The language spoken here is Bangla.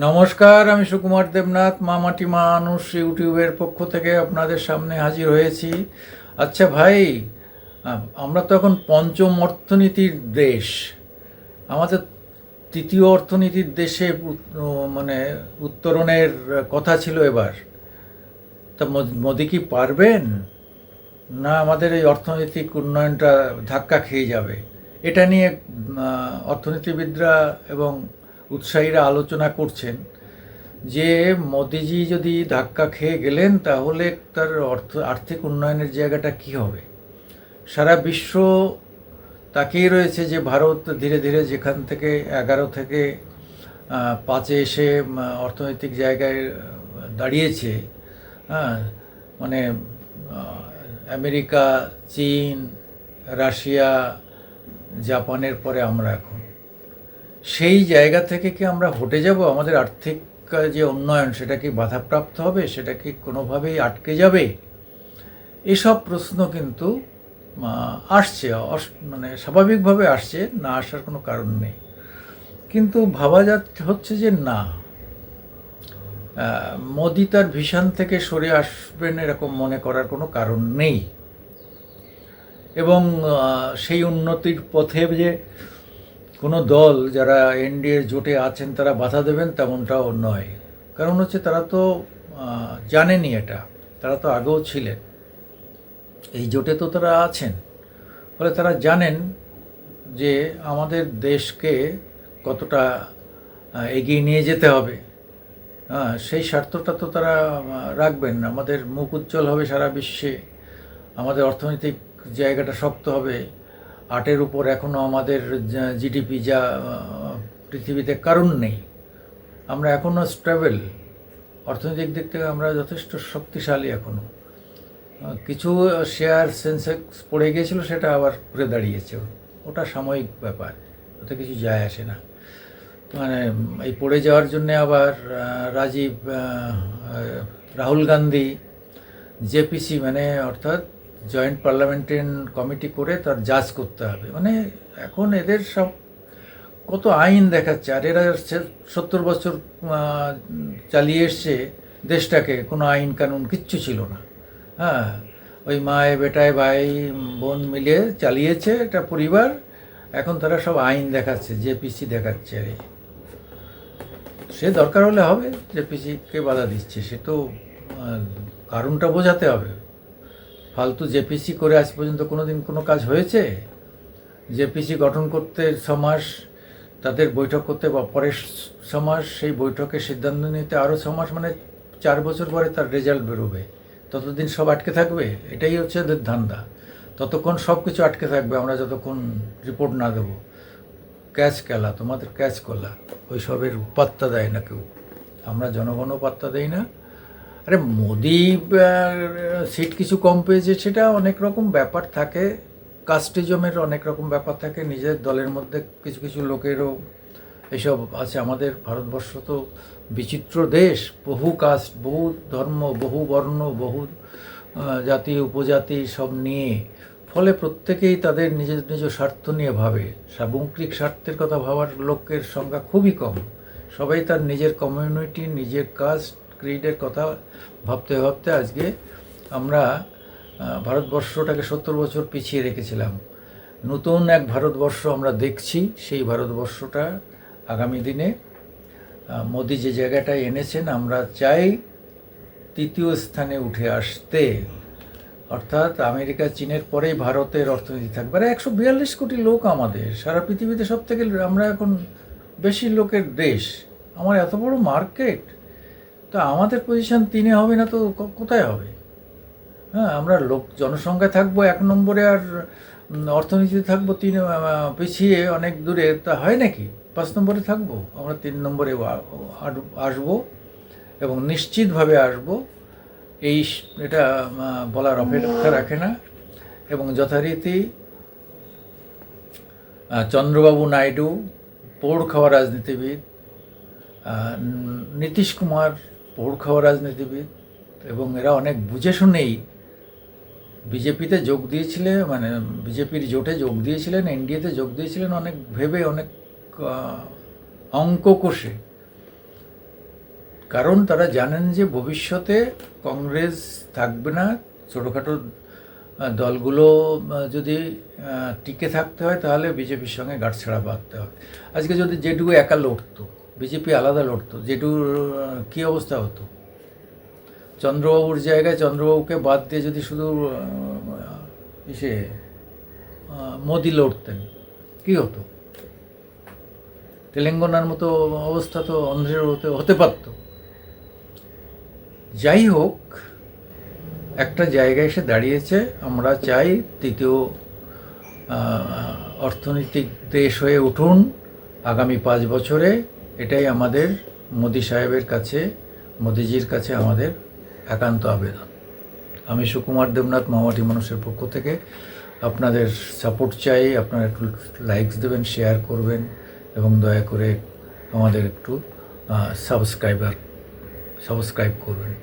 নমস্কার, আমি সুকুমার দেবনাথ মামাটি মানুষ ইউটিউবের পক্ষ থেকে আপনাদের সামনে হাজির হয়েছি। আচ্ছা ভাই, আমরা তো এখন পঞ্চম অর্থনীতির দেশ। আমাদের তৃতীয় অর্থনীতির দেশে মানে উত্তরণের কথা ছিল এবার। তা মোদি কি পারবেন, না আমাদের এই অর্থনৈতিক উন্নয়নটা ধাক্কা খেয়ে যাবে? এটা নিয়ে অর্থনীতিবিদরা এবং উৎসাহীরা আলোচনা করছেন যে মোদিজি যদি ধাক্কা খেয়ে গেলেন তাহলে তার আর্থিক উন্নয়নের জায়গাটা কি হবে। সারা বিশ্ব তাকিয়ে রয়েছে যে ভারত ধীরে ধীরে যেখান থেকে 11 থেকে 5-এ এসে অর্থনৈতিক জায়গায় দাঁড়িয়েছে। হ্যাঁ, মানে আমেরিকা, চীন, রাশিয়া, জাপানের পরে আমরা এখন সেই জায়গা থেকে কি আমরা হটে যাব? আমাদের আর্থিক যে উন্নয়ন সেটা কি বাধাপ্রাপ্ত হবে? সেটা কি কোনোভাবেই আটকে যাবে? এসব প্রশ্ন কিন্তু আসছে, মানে স্বাভাবিকভাবে আসছে, না আসার কোনো কারণ নেই। কিন্তু ভাবা হচ্ছে যে না, মোদি তার ভিশন থেকে সরে আসবেন এরকম মনে করার কোনো কারণ নেই। এবং সেই উন্নতির পথে যে কোনো দল যারা এনডিএ জোটে আছেন তারা বাধা দেবেন তেমনটাও নয়। কারণ হচ্ছে তারা তো জানেনই এটা, তারা তো আগেও ছিলেন এই জোটে, তো তারা আছেন। ফলে তারা জানেন যে আমাদের দেশকে কতটা এগিয়ে নিয়ে যেতে হবে। সেই স্বার্থটা তো তারা রাখবেন। আমাদের মুখ উজ্জ্বল হবে সারা বিশ্বে, আমাদের অর্থনৈতিক জায়গাটা শক্ত হবে। 8-এর উপর এখনও আমাদের জিডিপি যা পৃথিবীতে কারণ নেই। আমরা এখনও স্টেবল, অর্থনৈতিক দিক থেকে আমরা যথেষ্ট শক্তিশালী এখনও। কিছু শেয়ার সেন্সেক্স পড়ে গিয়েছিল, সেটা আবার ঘুরে দাঁড়িয়েছে, ওটা সাময়িক ব্যাপার, ওতে কিছু যায় আসে না। মানে এই পড়ে যাওয়ার জন্যে আবার রাহুল গান্ধী জেপিসি মানে অর্থাৎ জয়েন্ট পার্লামেন্টারিয়ান কমিটি করে তার জাজ করতে হবে। মানে এখন এদের সব কত আইন দেখাচ্ছে, আর এরা 70 বছর চালিয়ে এসছে দেশটাকে, কোনো আইন কানুন কিচ্ছু ছিল না। হ্যাঁ, ওই মায়ে বেটায় ভাই বোন মিলে চালিয়েছে এটা পরিবার, এখন তারা সব আইন দেখাচ্ছে, জেপিসি দেখাচ্ছে। আরে সে দরকার হলে হবে, জেপিসিকে বাধা দিচ্ছে, সে তো কারণটা বোঝাতে হবে। ফালতু জেপিসি করে আজ পর্যন্ত কোনো দিন কোনো কাজ হয়েছে? জেপিসি গঠন করতে 6 মাস, তাদের বৈঠক করতে বা পরের 6 মাস, সেই বৈঠকে সিদ্ধান্ত নিতে আরও 6 মাস, মানে 4 বছর পরে তার রেজাল্ট বেরোবে। ততদিন সব আটকে থাকবে, এটাই হচ্ছে এদের ধান্দা। ততক্ষণ সব কিছু আটকে থাকবে আমরা যতক্ষণ রিপোর্ট না দেবো। ক্যাচ খেলা, তোমাদের ক্যাচ কলা, ওই সবের পাত্তা দেয় না কেউ, আমরা জনগণও পাত্তা দেই না। আরে মোদি সিট কিছু কম পেয়েছে, সেটা অনেক রকম ব্যাপার থাকে, কাস্টিজমের অনেক রকম ব্যাপার থাকে, নিজের দলের মধ্যে কিছু কিছু লোকেরও এসব আছে। আমাদের ভারতবর্ষ তো বিচিত্র দেশ, বহু কাস্ট, বহু ধর্ম, বহু বর্ণ, বহু জাতি উপজাতি সব নিয়ে। ফলে প্রত্যেকেই তাদের নিজ নিজ স্বার্থ নিয়ে ভাবে, সামগ্রিক স্বার্থের কথা ভাবার লোকের সংখ্যা খুবই কম। সবাই তার নিজের কমিউনিটি, নিজের কাস্ট, ক্রিডের কথা ভাবতে ভাবতে আজকে আমরা ভারতবর্ষটাকে 70 বছর পিছিয়ে রেখেছিলাম। নতুন এক ভারতবর্ষ আমরা দেখছি, সেই ভারতবর্ষটা আগামী দিনে মোদি যে জায়গাটায় এনেছেন, আমরা চাই তৃতীয় স্থানে উঠে আসতে। অর্থাৎ আমেরিকা চীনের পরেই ভারতের অর্থনীতি থাকবে। আর 142 কোটি লোক আমাদের, সারা পৃথিবীতে সব থেকে আমরা এখন বেশি লোকের দেশ, আমার এত বড় মার্কেট, তা আমাদের পজিশন 3-এ হবে না তো কোথায় হবে? হ্যাঁ, আমরা জনসংখ্যা থাকবো 1 নম্বরে, আর অর্থনীতি থাকবো 3 পিছিয়ে অনেক দূরে, তা হয় নাকি? 5 নম্বরে থাকবো, আমরা 3 নম্বরে আসবো, এবং নিশ্চিতভাবে আসবো। এটা বলার অপেক্ষা রাখে না। এবং যথারীতি চন্দ্রবাবু নাইডু পোড় খাওয়া রাজনীতিবিদ, নীতিশ কুমার পোড় খাওয়া রাজনীতিবিদ, এবং এরা অনেক বুঝে শুনেই বিজেপিতে যোগ দিয়েছিলেন, মানে বিজেপির জোটে যোগ দিয়েছিলেন, এনডিএতে যোগ দিয়েছিলেন অনেক ভেবে, অনেক অঙ্ক কষে। কারণ তারা জানেন যে ভবিষ্যতে কংগ্রেস থাকবে না, ছোটোখাটো দলগুলো যদি টিকে থাকতে হয় তাহলে বিজেপির সঙ্গে গাঁটছড়া বাঁধতে হবে। আজকে যদি জেডু একা লড়তো, বিজেপি আলাদা লড়তো, জেডুর কী অবস্থা হতো? চন্দ্রবাবুর জায়গায় চন্দ্রবাবুকে বাদ দিয়ে যদি শুধু ইসে মোদি লড়তেন, কী হতো? তেলেঙ্গানার মতো অবস্থা তো অন্ধ্রের হতে পারত। যাই হোক, একটা জায়গায় এসে দাঁড়িয়েছে। আমরা চাই তৃতীয় অর্থনৈতিক দেশ হয়ে উঠুন আগামী 5 বছরে। এটাই আমাদের মোদি সাহেবের কাছে, মোদিজির কাছে আমাদের একান্ত আবেদন। আমি সুকুমার দেবনাথ মামাটি মানুষের পক্ষ থেকে আপনাদের সাপোর্ট চাই। আপনারা একটু লাইকস দেবেন, শেয়ার করবেন এবং দয়া করে আমাদের একটু সাবস্ক্রাইব করবেন।